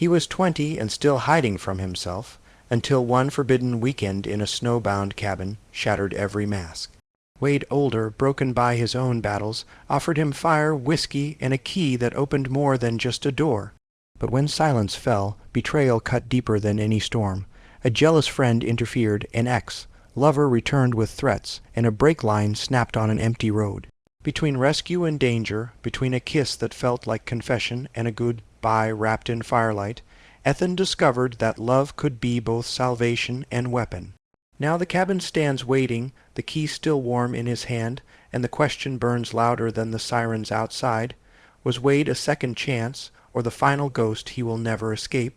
He was 20 and still hiding from himself, until one forbidden weekend in a snowbound cabin shattered every mask. Wade, older, broken by his own battles, offered him fire, whiskey, and a key that opened more than just a door. But when silence fell, betrayal cut deeper than any storm. A jealous friend interfered, an ex-lover returned with threats, and a brake line snapped on an empty road. Between rescue and danger, between a kiss that felt like confession and a goodbye wrapped in firelight, Ethan discovered that love could be both salvation and weapon. Now the cabin stands waiting, the key still warm in his hand, and the question burns louder than the sirens outside. Was Wade a second chance, or the final ghost he will never escape?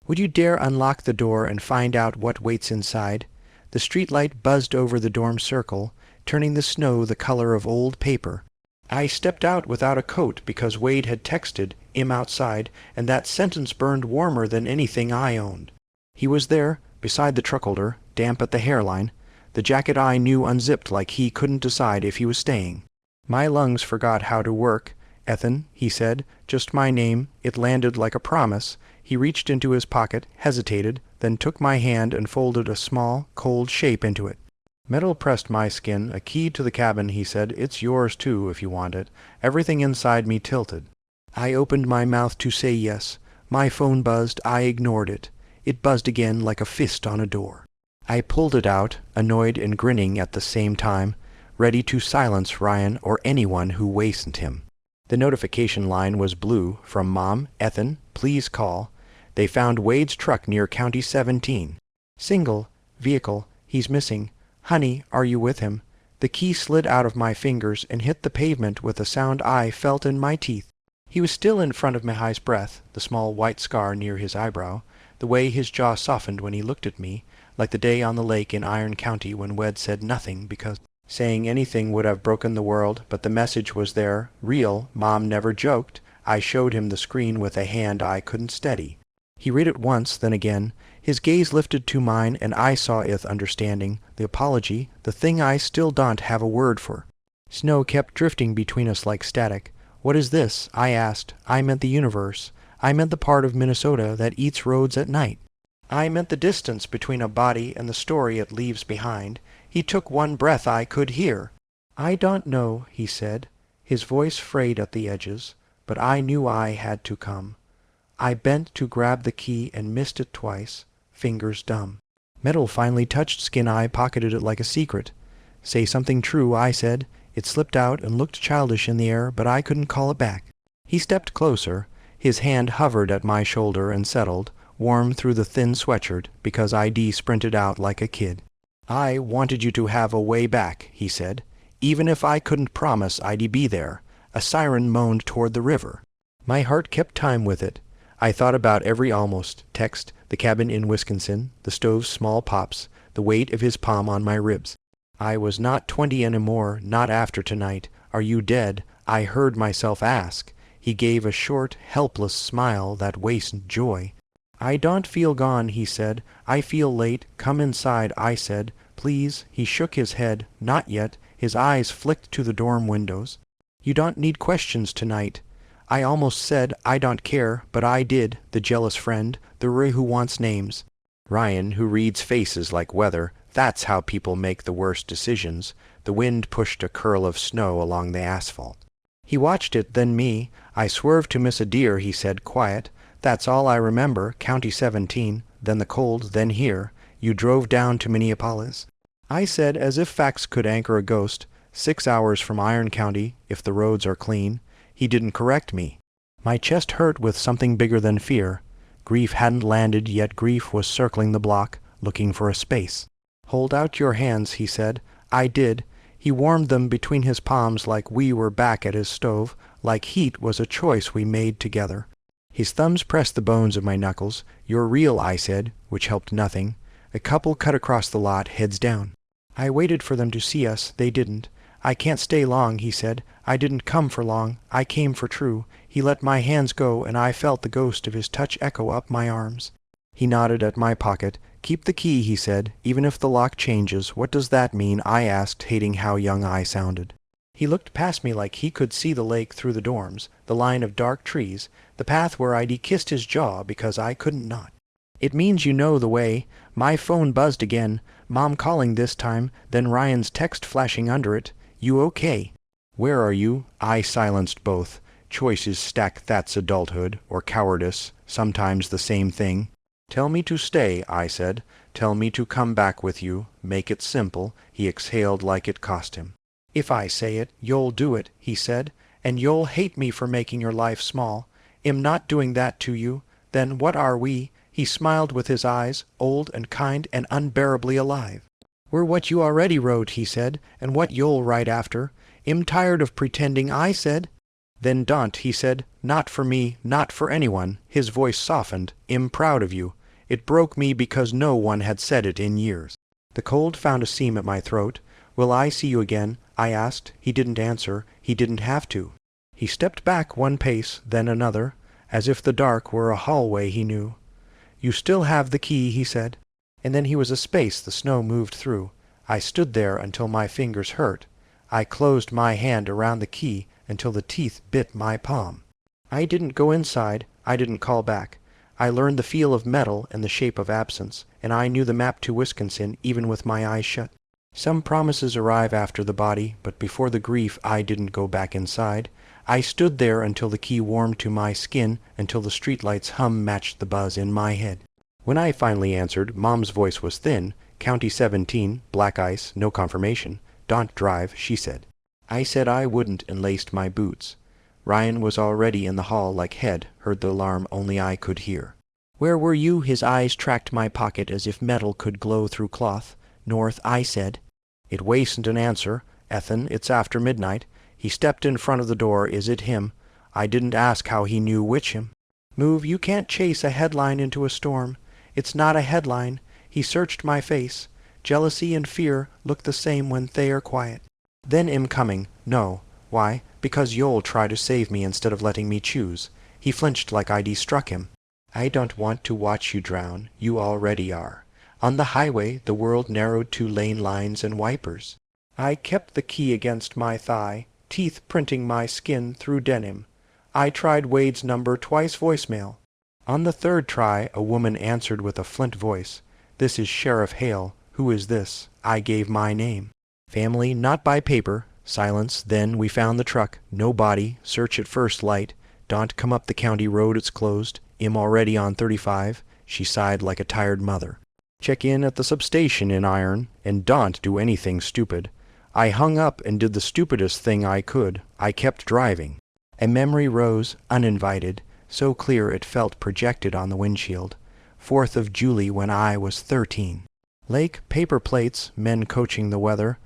Would you dare unlock the door and find out what waits inside? The streetlight buzzed over the dorm circle, turning the snow the color of old paper. I stepped out without a coat because Wade had texted "I'm outside," and that sentence burned warmer than anything I owned. He was there, beside the truckholder, damp at the hairline. The jacket I knew unzipped like he couldn't decide if he was staying. My lungs forgot how to work. "Ethan," he said, just my name. It landed like a promise. He reached into his pocket, hesitated, then took my hand and folded a small, cold shape into it. Metal pressed my skin. "A key to the cabin," he said. "It's yours, too, if you want it." Everything inside me tilted. I opened my mouth to say yes. My phone buzzed. I ignored it. It buzzed again like a fist on a door. I pulled it out, annoyed and grinning at the same time, ready to silence Ryan or anyone who wasted him. The notification line was blue, from Mom, "Ethan, please call. They found Wade's truck near County 17. Single, vehicle, he's missing. Honey, are you with him?" The key slid out of my fingers and hit the pavement with a sound I felt in my teeth. He was still in front of Mihai's breath, the small white scar near his eyebrow, the way his jaw softened when he looked at me, like the day on the lake in Iron County when Wed said nothing because saying anything would have broken the world, but the message was there, real. Mom never joked. I showed him the screen with a hand I couldn't steady. He read it once, then again. His gaze lifted to mine, and I saw it understanding, the apology, the thing I still don't have a word for. Snow kept drifting between us like static. "What is this?" I asked. I meant the universe. I meant the part of Minnesota that eats roads at night. I meant the distance between a body and the story it leaves behind. He took one breath I could hear. "I don't know," he said, his voice frayed at the edges, but I knew I had to come. I bent to grab the key and missed it twice, fingers dumb. Metal finally touched skin. I pocketed it like a secret. "Say something true," I said. It slipped out and looked childish in the air, but I couldn't call it back. He stepped closer. His hand hovered at my shoulder and settled, warm through the thin sweatshirt, because ID sprinted out like a kid. "I wanted you to have a way back," he said, "even if I couldn't promise I'd be there." A siren moaned toward the river. My heart kept time with it. I thought about every almost text, the cabin in Wisconsin, the stove's small pops, the weight of his palm on my ribs. I was not 20 anymore, not after tonight. "Are you dead?" I heard myself ask. He gave a short, helpless smile that wasted joy. "I don't feel gone," he said. "I feel late. Come inside," I said. "Please." He shook his head. "Not yet." His eyes flicked to the dorm windows. "You don't need questions tonight." I almost said, "I don't care," but I did. The jealous friend, the Ray who wants names. Ryan, who reads faces like weather. That's how people make the worst decisions. The wind pushed a curl of snow along the asphalt. He watched it, then me. "I swerved to miss a deer," he said, quiet. "That's all I remember. County 17, then the cold, then here. You drove down to Minneapolis." I said, as if facts could anchor a ghost, 6 hours from Iron County, if the roads are clean. He didn't correct me. My chest hurt with something bigger than fear. Grief hadn't landed, yet grief was circling the block, looking for a space. "Hold out your hands," he said. I did. He warmed them between his palms like we were back at his stove, like heat was a choice we made together. His thumbs pressed the bones of my knuckles. "You're real," I said, which helped nothing. A couple cut across the lot, heads down. I waited for them to see us. They didn't. "I can't stay long," he said. "I didn't come for long. I came for true." He let my hands go, and I felt the ghost of his touch echo up my arms. He nodded at my pocket. "Keep the key," he said, "even if the lock changes." "What does that mean?" I asked, hating how young I sounded. He looked past me like he could see the lake through the dorms, the line of dark trees, the path where I'd kissed his jaw because I couldn't not. "It means you know the way." My phone buzzed again, Mom calling this time, then Ryan's text flashing under it. "You okay?" "Where are you?" I silenced both. Choice is stacked, that's adulthood, or cowardice, sometimes the same thing. "Tell me to stay," I said. "Tell me to come back with you. Make it simple." He exhaled like it cost him. "If I say it, you'll do it," he said, "and you'll hate me for making your life small. Am not doing that to you. Then what are we?" He smiled with his eyes, old and kind and unbearably alive. "We're what you already wrote," he said, "and what you'll write after." "Am tired of pretending," I said. "Then don't," he said, "not for me, not for anyone." His voice softened. "Am proud of you." It broke me because no one had said it in years. The cold found a seam at my throat. "Will I see you again?" I asked. He didn't answer. He didn't have to. He stepped back one pace, then another, as if the dark were a hallway he knew. "You still have the key," he said. And then he was a space the snow moved through. I stood there until my fingers hurt. I closed my hand around the key until the teeth bit my palm. I didn't go inside. I didn't call back. I learned the feel of metal and the shape of absence, and I knew the map to Wisconsin even with my eyes shut. Some promises arrive after the body, but before the grief I didn't go back inside. I stood there until the key warmed to my skin, until the streetlight's hum matched the buzz in my head. When I finally answered, Mom's voice was thin. "County 17, black ice, no confirmation. Don't drive," she said. I said I wouldn't and laced my boots. Ryan was already in the hall like head, heard the alarm only I could hear. "Where were you?" His eyes tracked my pocket as if metal could glow through cloth. "North," I said. It wasn't an answer. "Ethan, it's after midnight." He stepped in front of the door. "Is it him?" I didn't ask how he knew which him. "Move, you can't chase a headline into a storm." "It's not a headline." He searched my face. "Jealousy and fear look the same when they are quiet." "Then am coming." "No." "Why?" "Because you'll try to save me instead of letting me choose." He flinched like I'd struck him. "I don't want to watch you drown. You already are." On the highway the world narrowed to lane lines and wipers. I kept the key against my thigh, teeth printing my skin through denim. I tried Wade's number twice voicemail. On the third try a woman answered with a flint voice. "This is Sheriff Hale. Who is this?" I gave my name. "Family, not by paper." Silence. Then we found the truck. No body. Search at first light. "Don't come up the county road, it's closed." "Am already on 35. She sighed like a tired mother. "Check in at the substation in Iron, and don't do anything stupid." I hung up and did the stupidest thing I could. I kept driving. A memory rose, uninvited, so clear it felt projected on the windshield. 4th of July when I was 13. Lake, paper plates, men coaching the weather.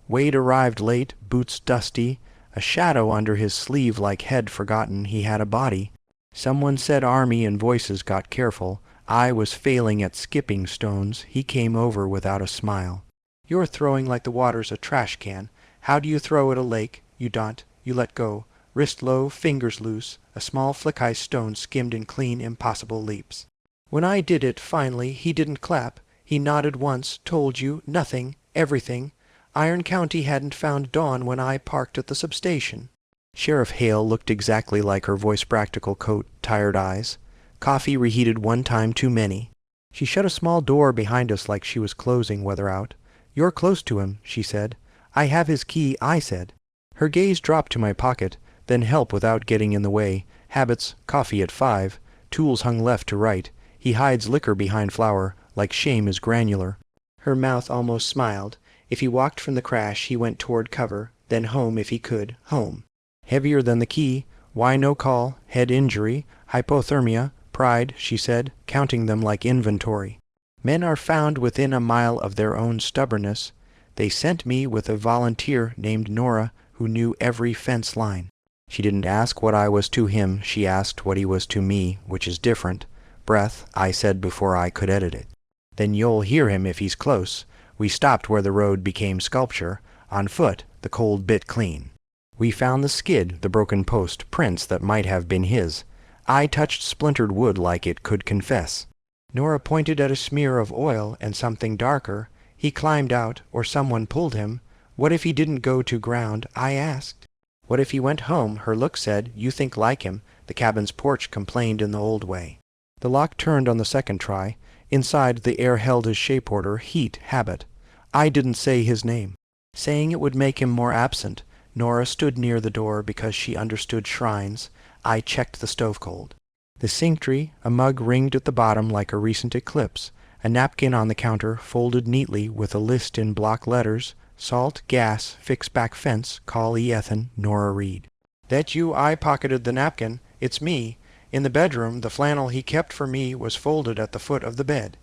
Wade arrived late, boots dusty, a shadow under his sleeve like head forgotten he had a body. Someone said Army and voices got careful. I was failing at skipping stones. He came over without a smile. "You're throwing like the water's a trash can. How do you throw at a lake? You don't. You let go. Wrist low, fingers loose. A small flick-eye stone skimmed in clean, impossible leaps." When I did it, finally, he didn't clap. He nodded once, "Told you, nothing, everything." Iron County hadn't found Dawn when I parked at the substation. Sheriff Hale looked exactly like her voice-practical coat, tired eyes. Coffee reheated one time too many. She shut a small door behind us like she was closing Weather out. "You're close to him," she said. "I have his key," I said. Her gaze dropped to my pocket, then help without getting in the way. Habits, coffee at 5. Tools hung left to right. He hides liquor behind flour, like shame is granular. Her mouth almost smiled. If he walked from the crash, he went toward cover, then home if he could, home. Heavier than the key. Why no call? Head injury, hypothermia, pride, she said, counting them like inventory. Men are found within a mile of their own stubbornness. They sent me with a volunteer named Nora who knew every fence line. She didn't ask what I was to him, she asked what he was to me, which is different. "Breath," I said before I could edit it. "Then you'll hear him if he's close." We stopped where the road became sculpture. On foot, the cold bit clean. We found the skid, the broken post, prints that might have been his. I touched splintered wood like it could confess. Nora pointed at a smear of oil and something darker. He climbed out, or someone pulled him. What if he didn't go to ground? I asked. What if he went home? Her look said. You think like him. The cabin's porch complained in the old way. The lock turned on the second try. Inside, the air held his shape order, heat, habit. I didn't say his name. Saying it would make him more absent. Nora stood near the door because she understood shrines. I checked the stove cold. The sink tree, a mug ringed at the bottom like a recent eclipse, a napkin on the counter folded neatly with a list in block letters, salt, gas, fix back fence, call E. Ethan, Nora Reed. That you? I pocketed the napkin. It's me. In the bedroom, the flannel he kept for me was folded at the foot of the bed.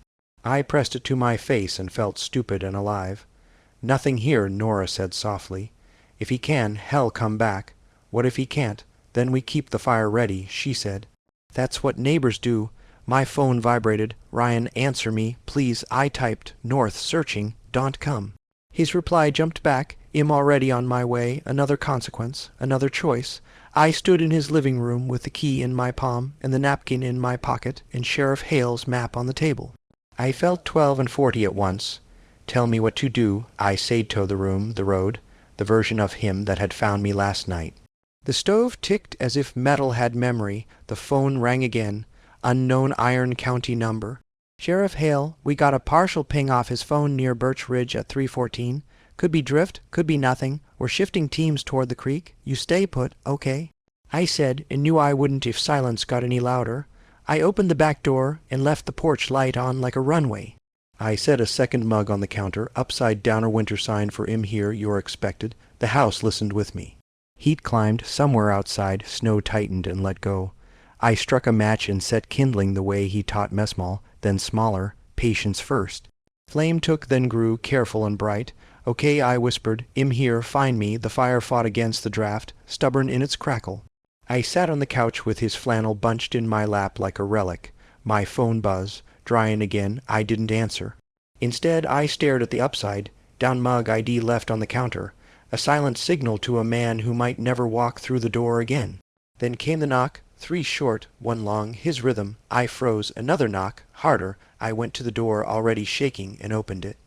I pressed it to my face and felt stupid and alive. Nothing here, Nora said softly. If he can, hell come back. What if he can't? Then we keep the fire ready, she said. That's what neighbors do. My phone vibrated. Ryan, answer me, please. I typed, north, searching, don't come. His reply jumped back. I'm already on my way. Another consequence, another choice. I stood in his living room with the key in my palm and the napkin in my pocket and Sheriff Hale's map on the table. I felt 12 and 40 at once. Tell me what to do. I said to the room, the road, the version of him that had found me last night. The stove ticked as if metal had memory. The phone rang again. Unknown Iron County number. Sheriff Hale, we got a partial ping off his phone near Birch Ridge at 3:14. Could be drift, could be nothing. We're shifting teams toward the creek. You stay put, okay? I said, and knew I wouldn't if silence got any louder. I opened the back door and left the porch light on like a runway. I set a second mug on the counter, upside downer winter sign for "Im here, you're expected." The house listened with me. Heat climbed somewhere outside, snow tightened and let go. I struck a match and set kindling the way he taught Mesmal, then smaller, patience first. Flame took, then grew, careful and bright. Okay, I whispered, "Im here, find me." The fire fought against the draft, stubborn in its crackle. I sat on the couch with his flannel bunched in my lap like a relic. My phone buzz, drying again. I didn't answer. Instead, I stared at the upside, down mug ID left on the counter, a silent signal to a man who might never walk through the door again. Then came the knock, 3 short, 1 long, his rhythm. I froze. Another knock, harder. I went to the door, already shaking, and opened it.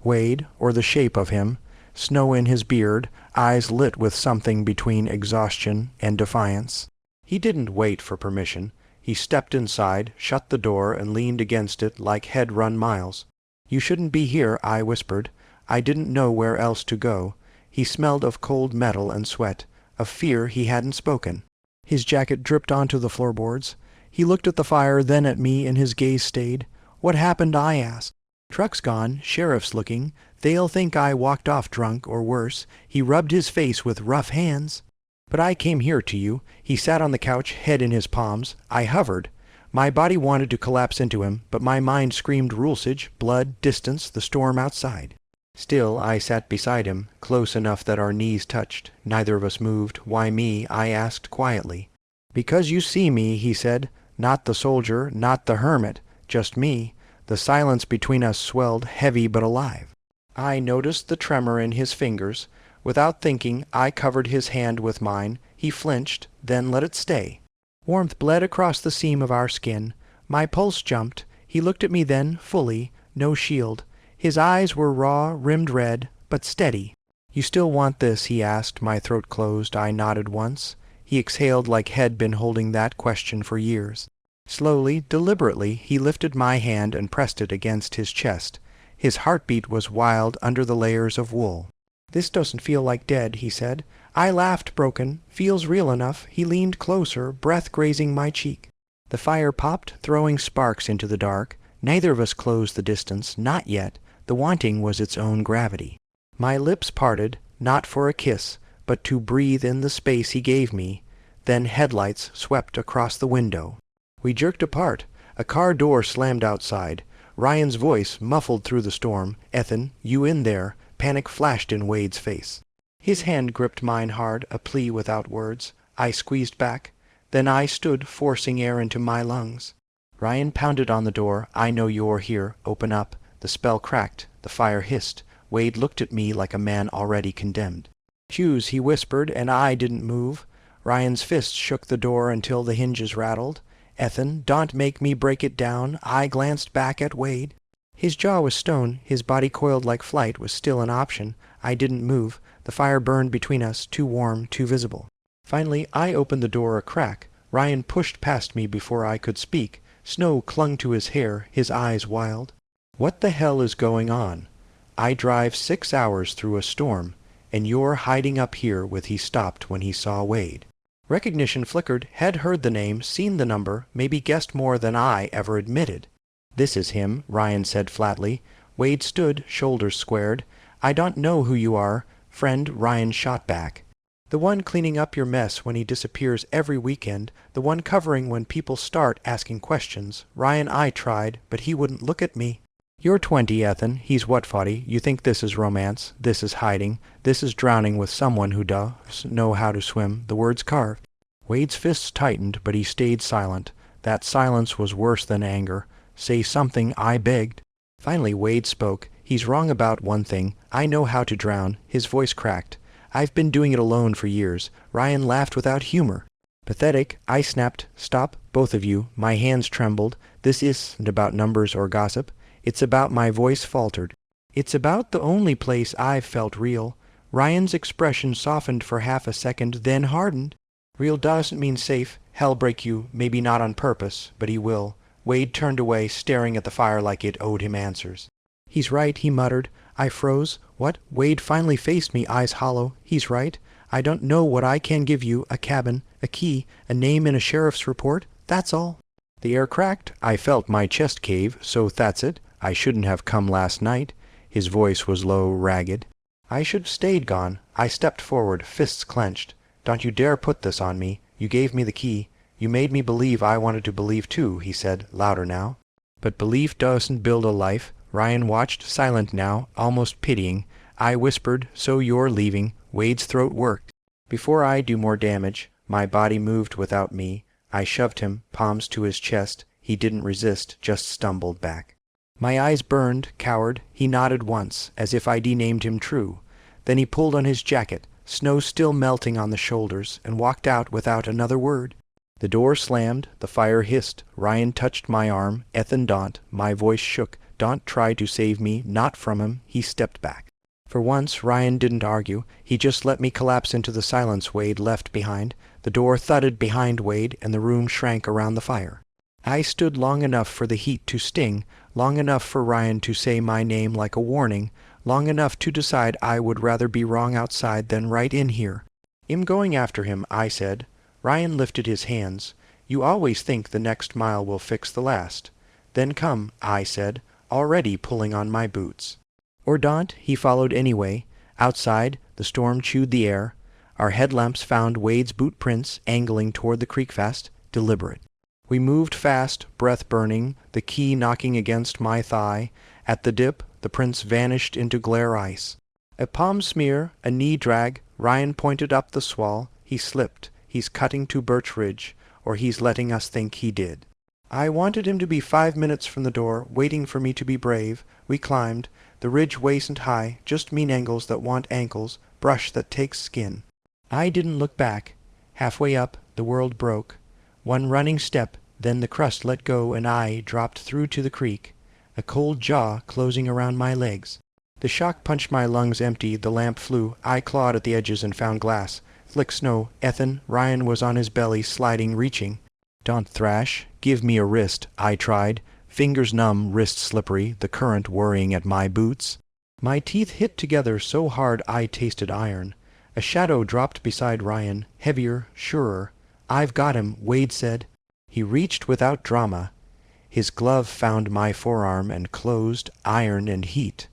Wade, or the shape of him, snow in his beard, eyes lit with something between exhaustion and defiance. He didn't wait for permission. He stepped inside, shut the door, and leaned against it like head run miles. "You shouldn't be here," I whispered. I didn't know where else to go. He smelled of cold metal and sweat, of fear he hadn't spoken. His jacket dripped onto the floorboards. He looked at the fire, then at me, and his gaze stayed. "What happened?" I asked. "Truck's gone. Sheriff's looking. They'll think I walked off drunk, or worse." He rubbed his face with rough hands. "But I came here to you." He sat on the couch, head in his palms. I hovered. My body wanted to collapse into him, but my mind screamed rulesage, blood, distance, the storm outside. Still, I sat beside him, close enough that our knees touched. Neither of us moved. "Why me?" I asked quietly. "Because you see me," he said. "Not the soldier, not the hermit, just me." The silence between us swelled, heavy but alive. I noticed the tremor in his fingers. Without thinking, I covered his hand with mine. He flinched, then let it stay. Warmth bled across the seam of our skin. My pulse jumped. He looked at me then, fully, no shield. His eyes were raw, rimmed red, but steady. "You still want this?" he asked. My throat closed. I nodded once. He exhaled like he'd been holding that question for years. Slowly, deliberately, he lifted my hand and pressed it against his chest. His heartbeat was wild under the layers of wool. "This doesn't feel like dead," he said. I laughed, broken. "Feels real enough." He leaned closer, breath grazing my cheek. The fire popped, throwing sparks into the dark. Neither of us closed the distance, not yet. The wanting was its own gravity. My lips parted, not for a kiss, but to breathe in the space he gave me. Then headlights swept across the window. We jerked apart. A car door slammed outside. Ryan's voice muffled through the storm. "Ethan, you in there?" Panic flashed in Wade's face. His hand gripped mine hard, a plea without words. I squeezed back. Then I stood, forcing air into my lungs. Ryan pounded on the door. "I know you're here. Open up." The spell cracked. The fire hissed. Wade looked at me like a man already condemned. "Choose," he whispered, and I didn't move. Ryan's fist shook the door until the hinges rattled. "Ethan, don't make me break it down." I glanced back at Wade. His jaw was stone. His body coiled like flight was still an option. I didn't move. The fire burned between us, too warm, too visible. Finally, I opened the door a crack. Ryan pushed past me before I could speak. Snow clung to his hair, his eyes wild. What the hell is going on? I drive 6 hours through a storm, and you're hiding up here with he stopped when he saw Wade. Recognition flickered, had heard the name, seen the number, maybe guessed more than I ever admitted. This is him, Ryan said flatly. Wade stood, shoulders squared. I don't know who you are. Friend, Ryan shot back. The one cleaning up your mess when he disappears every weekend, the one covering when people start asking questions. Ryan, I tried, but he wouldn't look at me. You're 20, Ethan. He's what, 40? You think this is romance? This is hiding? This is drowning with someone who does know how to swim? The words carved. Wade's fists tightened, but he stayed silent. That silence was worse than anger. Say something, I begged. Finally Wade spoke. He's wrong about one thing. I know how to drown. His voice cracked. I've been doing it alone for years. Ryan laughed without humor. Pathetic, I snapped. Stop, both of you. My hands trembled. This isn't about numbers or gossip. It's about my voice faltered. It's about the only place I've felt real. Ryan's expression softened for half a second, then hardened. Real doesn't mean safe. Hell break you, maybe not on purpose, but he will. Wade turned away, staring at the fire like it owed him answers. He's right, he muttered. I froze. What? Wade finally faced me, eyes hollow. He's right. I don't know what I can give you. A cabin, a key, a name in a sheriff's report. That's all. The air cracked. I felt my chest cave, so that's it. I shouldn't have come last night. His voice was low, ragged. I should have stayed gone. I stepped forward, fists clenched. Don't you dare put this on me. You gave me the key. You made me believe I wanted to believe too, he said, louder now. But belief doesn't build a life. Ryan watched, silent now, almost pitying. I whispered, so you're leaving. Wade's throat worked. Before I do more damage, my body moved without me. I shoved him, palms to his chest. He didn't resist, just stumbled back. My eyes burned, cowered. He nodded once, as if I denamed him true. Then he pulled on his jacket, snow still melting on the shoulders, and walked out without another word. The door slammed, the fire hissed. Ryan touched my arm, Ethan Daunt. My voice shook. Daunt tried to save me, not from him. He stepped back. For once, Ryan didn't argue. He just let me collapse into the silence Wade left behind. The door thudded behind Wade, and the room shrank around the fire. I stood long enough for the heat to sting, long enough for Ryan to say my name like a warning, long enough to decide I would rather be wrong outside than right in here. I'm going after him, I said. Ryan lifted his hands. You always think the next mile will fix the last. Then come, I said, already pulling on my boots. Or Daunt, he followed anyway. Outside, the storm chewed the air. Our headlamps found Wade's boot prints angling toward the creek fast, deliberate. We moved fast, breath burning, the key knocking against my thigh. At the dip, the prints vanished into glare ice. A palm smear, a knee drag. Ryan pointed up the swell. He slipped. He's cutting to Birch Ridge, or he's letting us think he did. I wanted him to be 5 minutes from the door, waiting for me to be brave. We climbed. The ridge wasn't high, just mean angles that want ankles, brush that takes skin. I didn't look back. Halfway up, the world broke. One running step, then the crust let go and I dropped through to the creek, a cold jaw closing around my legs. The shock punched my lungs empty, the lamp flew. I clawed at the edges and found glass. Flick snow. Ethan, Ryan was on his belly, sliding, reaching. Don't thrash. Give me a wrist, I tried. Fingers numb, wrist slippery, the current worrying at my boots. My teeth hit together so hard I tasted iron. A shadow dropped beside Ryan, heavier, surer. I've got him, Wade said. He reached without drama. His glove found my forearm and closed, iron and heat.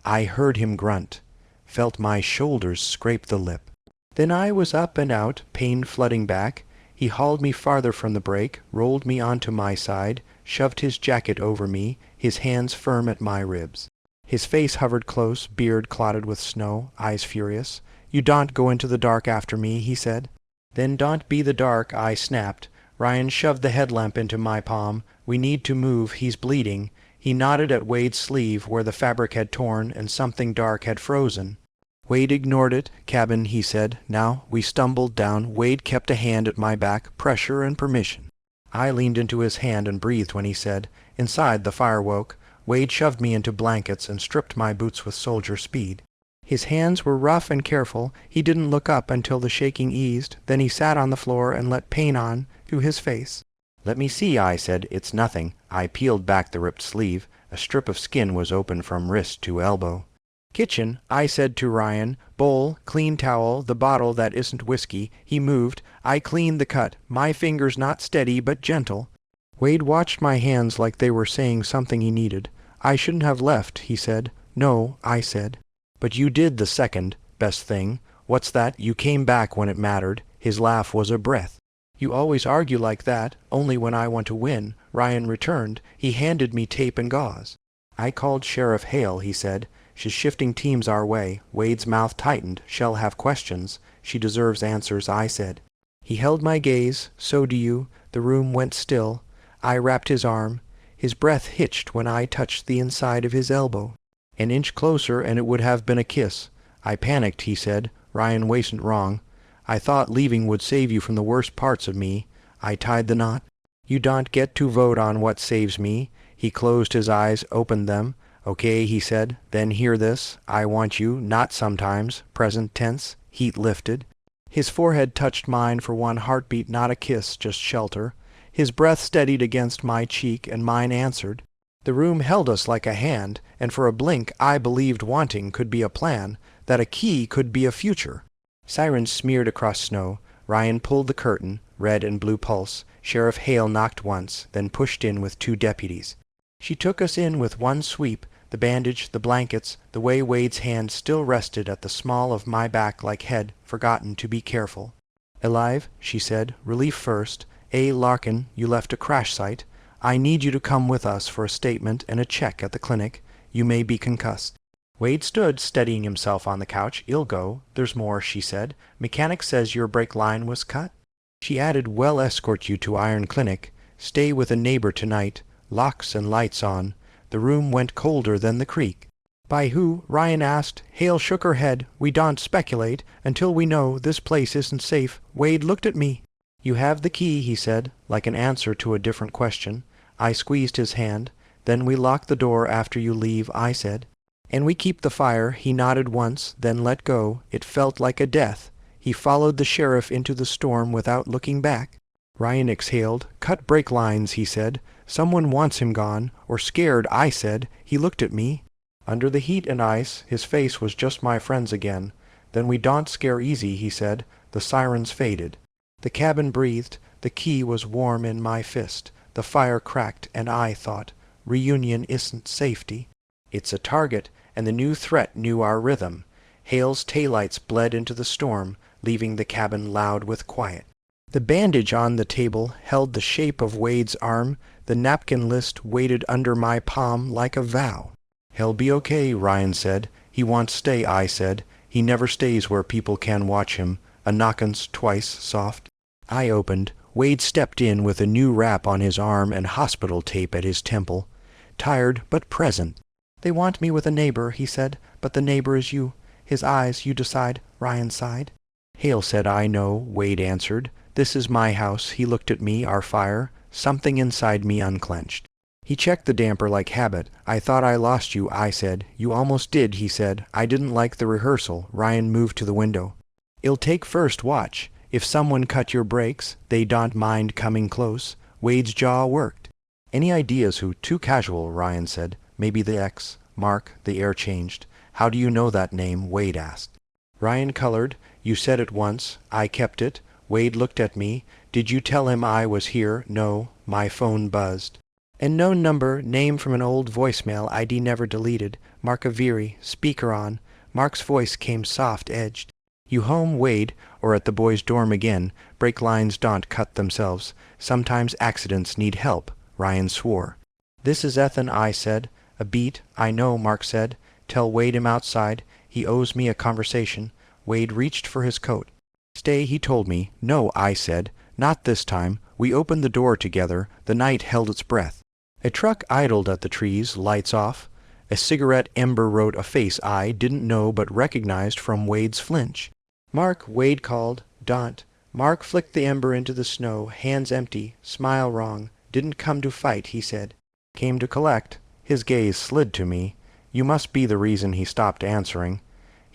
I heard him grunt, felt my shoulders scrape the lip. Then I was up and out, pain flooding back. He hauled me farther from the break, rolled me onto my side, shoved his jacket over me, his hands firm at my ribs. His face hovered close, beard clotted with snow, eyes furious. You don't go into the dark after me, he said. Then don't be the dark, I snapped. Ryan shoved the headlamp into my palm. We need to move, he's bleeding. He nodded at Wade's sleeve where the fabric had torn and something dark had frozen. Wade ignored it. Cabin, he said. Now we stumbled down. Wade kept a hand at my back, pressure and permission. I leaned into his hand and breathed when he said, Inside, the fire woke. Wade shoved me into blankets and stripped my boots with soldier speed. His hands were rough and careful. He didn't look up until the shaking eased. Then he sat on the floor and let pain on to his face. "Let me see," I said. "It's nothing." I peeled back the ripped sleeve. A strip of skin was open from wrist to elbow. "Kitchen," I said to Ryan. "Bowl, clean towel, the bottle that isn't whiskey." He moved. I cleaned the cut. My fingers not steady but gentle. Wade watched my hands like they were saying something he needed. "I shouldn't have left," he said. "No," I said. "But you did the second best thing." "What's that?" "You came back when it mattered." His laugh was a breath. "You always argue like that, only when I want to win," Ryan returned. He handed me tape and gauze. "I called Sheriff Hale," he said. "She's shifting teams our way." Wade's mouth tightened. "She'll have questions." "She deserves answers," I said. He held my gaze. "So do you." The room went still. I wrapped his arm. His breath hitched when I touched the inside of his elbow. An inch closer and it would have been a kiss. "I panicked," he said. "Ryan wasn't wrong. I thought leaving would save you from the worst parts of me." I tied the knot. "You don't get to vote on what saves me." He closed his eyes, opened them. "Okay," he said. "Then hear this. I want you, not sometimes." Present tense. Heat lifted. His forehead touched mine for one heartbeat, not a kiss, just shelter. His breath steadied against my cheek, and mine answered. The room held us like a hand, and for a blink I believed wanting could be a plan, that a key could be a future. Sirens smeared across snow. Ryan pulled the curtain, red and blue pulse. Sheriff Hale knocked once, then pushed in with 2 deputies. She took us in with one sweep, the bandage, the blankets, the way Wade's hand still rested at the small of my back like head, forgotten to be careful. "Alive," she said. "Relief first. A. Larkin, you left a crash site. I need you to come with us for a statement and a check at the clinic. You may be concussed." Wade stood, steadying himself on the couch. "I'll go. There's more," she said. "Mechanic says your brake line was cut." She added, "We'll escort you to Iron Clinic. Stay with a neighbor tonight. Locks and lights on." The room went colder than the creek. "By who?" Ryan asked. Hale shook her head. "We don't speculate until we know this place isn't safe." Wade looked at me. "You have the key," he said, like an answer to a different question. I squeezed his hand. "Then we lock the door after you leave," I said. "And we keep the fire." He nodded once, then let go. It felt like a death. He followed the sheriff into the storm without looking back. Ryan exhaled. "Cut brake lines," he said. "Someone wants him gone." "Or scared," I said. He looked at me. Under the heat and ice, his face was just my friend's again. "Then we don't scare easy," he said. The sirens faded. The cabin breathed. The key was warm in my fist. The fire cracked, and I thought, reunion isn't safety. It's a target, and the new threat knew our rhythm. Hale's taillights bled into the storm, leaving the cabin loud with quiet. The bandage on the table held the shape of Wade's arm. The napkin list weighted under my palm like a vow. "He'll be okay," Ryan said. "He won't stay," I said. "He never stays where people can watch him." A knockin's twice soft. I opened. Wade stepped in with a new wrap on his arm and hospital tape at his temple. Tired but present. "They want me with a neighbor," he said. "But the neighbor is you. His eyes, you decide." Ryan sighed. "Hale said I know," Wade answered. "This is my house." He looked at me, our fire. Something inside me unclenched. He checked the damper like habit. "I thought I lost you," I said. "You almost did," he said. "I didn't like the rehearsal." Ryan moved to the window. "I'll take first watch. If someone cut your brakes, they don't mind coming close." Wade's jaw worked. "Any ideas who?" "Too casual," Ryan said. "Maybe the ex. Mark." The air changed. "How do you know that name?" Wade asked. Ryan colored. "You said it once. I kept it." Wade looked at me. "Did you tell him I was here?" "No." My phone buzzed. "And no number, name from an old voicemail, ID never deleted. Markaviri, speaker on." Mark's voice came soft-edged. "You home, Wade, or at the boys' dorm again? Brake lines don't cut themselves. Sometimes accidents need help." Ryan swore. "This is Ethan," I said. "A beat." "I know," Mark said. "Tell Wade him outside. He owes me a conversation." Wade reached for his coat. "Stay," he told me. "No," I said. "Not this time." We opened the door together. The night held its breath. A truck idled at the trees, lights off. A cigarette ember wrote a face I didn't know but recognized from Wade's flinch. "Mark," Wade called. "Don't." Mark flicked the ember into the snow, hands empty, smile wrong. "Didn't come to fight," he said. "Came to collect." His gaze slid to me. "You must be the reason he stopped answering."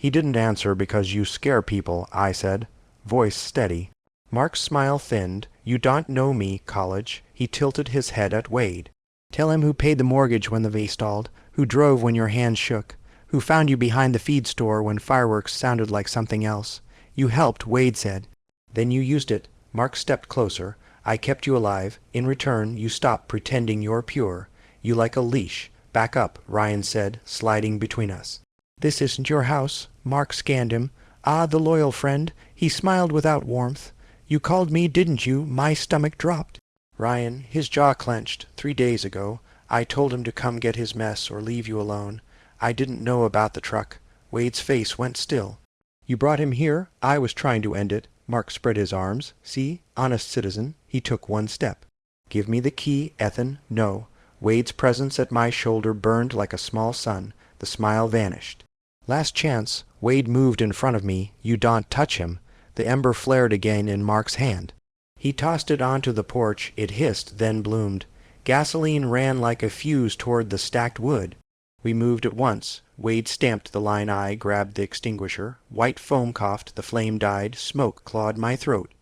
He didn't answer because you scare people, I said, voice steady. Mark's smile thinned. You don't know me, college. He tilted his head at Wade. Tell him who paid the mortgage when the vase stalled, who drove when your hand shook, who found you behind the feed store when fireworks sounded like something else. You helped, Wade said. Then you used it. Mark stepped closer. I kept you alive. In return, you stopped pretending you're pure. You like a leash. Back up, Ryan said, sliding between us. This isn't your house. Mark scanned him. Ah, the loyal friend. He smiled without warmth. You called me, didn't you? My stomach dropped. Ryan, his jaw clenched. 3 days ago, I told him to come get his mess or leave you alone. I didn't know about the truck. Wade's face went still. You brought him here? I was trying to end it. Mark spread his arms. See? Honest citizen. He took one step. Give me the key, Ethan. No. Wade's presence at my shoulder burned like a small sun. The smile vanished. Last chance. Wade moved in front of me. You don't touch him. The ember flared again in Mark's hand. He tossed it onto the porch. It hissed, then bloomed. Gasoline ran like a fuse toward the stacked wood. We moved at once. Wade stamped the line I grabbed the extinguisher. White foam coughed, the flame died, smoke clawed my throat.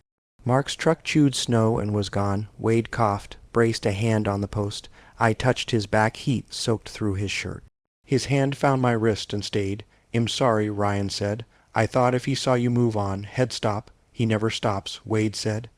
Mark's truck chewed snow and was gone. Wade coughed, braced a hand on the post. I touched his back, heat soaked through his shirt. His hand found my wrist and stayed. "I'm sorry," Ryan said. "I thought if he saw you move on, he'd stop." "He never stops," Wade said.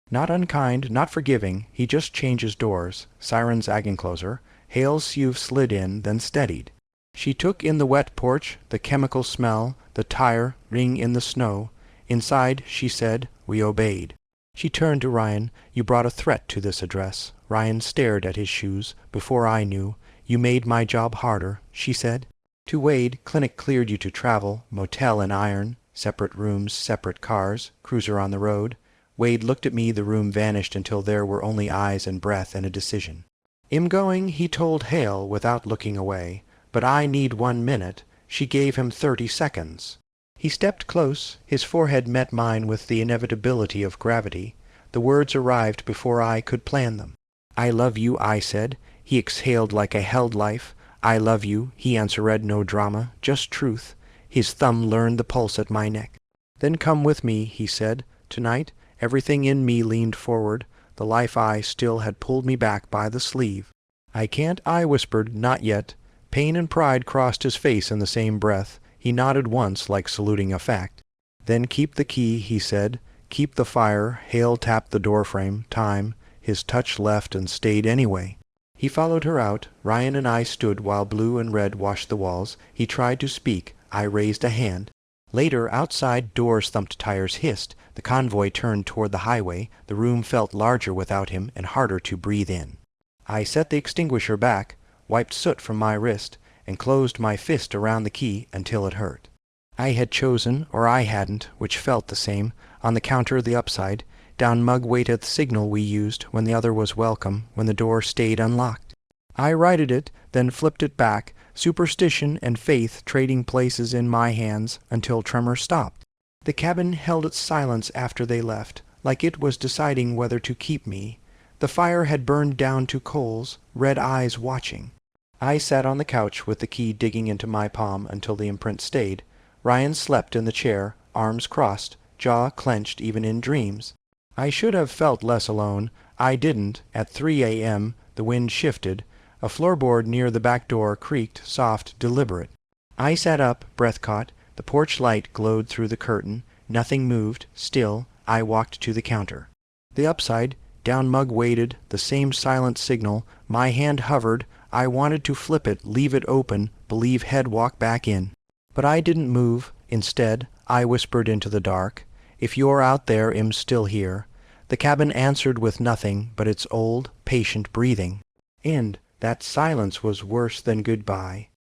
Not unkind, not forgiving, he just changes doors. Sirens agging closer. Hale's sieve slid in, then steadied. She took in the wet porch, the chemical smell, the tire ring in the snow. Inside, she said, we obeyed. She turned to Ryan. "You brought a threat to this address." Ryan stared at his shoes. "Before I knew. You made my job harder," she said. To Wade, clinic cleared you to travel, motel and iron, separate rooms, separate cars, cruiser on the road. Wade looked at me, the room vanished until there were only eyes and breath and a decision. "I'm going," he told Hale without looking away. "But I need 1 minute." She gave him 30 seconds. He stepped close. His forehead met mine with the inevitability of gravity. The words arrived before I could plan them. "I love you," I said. He exhaled like a held life. "I love you." He answered, no drama, just truth. His thumb learned the pulse at my neck. "Then come with me," he said. Tonight, everything in me leaned forward. The life I still had pulled me back by the sleeve. "I can't," I whispered. "Not yet." Pain and pride crossed his face in the same breath. He nodded once, like saluting a fact. "Then keep the key," he said. "Keep the fire." Hale tapped the doorframe. Time. His touch left and stayed anyway. He followed her out. Ryan and I stood while blue and red washed the walls. He tried to speak. I raised a hand. Later, outside, doors thumped, tires hissed. The convoy turned toward the highway. The room felt larger without him and harder to breathe in. I set the extinguisher back, wiped soot from my wrist, and closed my fist around the key until it hurt. I had chosen, or I hadn't, which felt the same. On the counter, the upside. Down mug waited the signal we used when the other was welcome, when the door stayed unlocked. I righted it, then flipped it back, superstition and faith trading places in my hands until tremor stopped. The cabin held its silence after they left, like it was deciding whether to keep me. The fire had burned down to coals, red eyes watching. I sat on the couch with the key digging into my palm until the imprint stayed. Ryan slept in the chair, arms crossed, jaw clenched even in dreams. I should have felt less alone. I didn't. At 3 a.m., the wind shifted. A floorboard near the back door creaked, soft, deliberate. I sat up, breath caught. The porch light glowed through the curtain. Nothing moved. Still, I walked to the counter. The upside, down mug waited, the same silent signal. My hand hovered. I wanted to flip it, leave it open, believe head walk back in. But I didn't move. Instead, I whispered into the dark, "If you're out there, I'm still here." The cabin answered with nothing but its old, patient breathing. And that silence was worse than goodbye.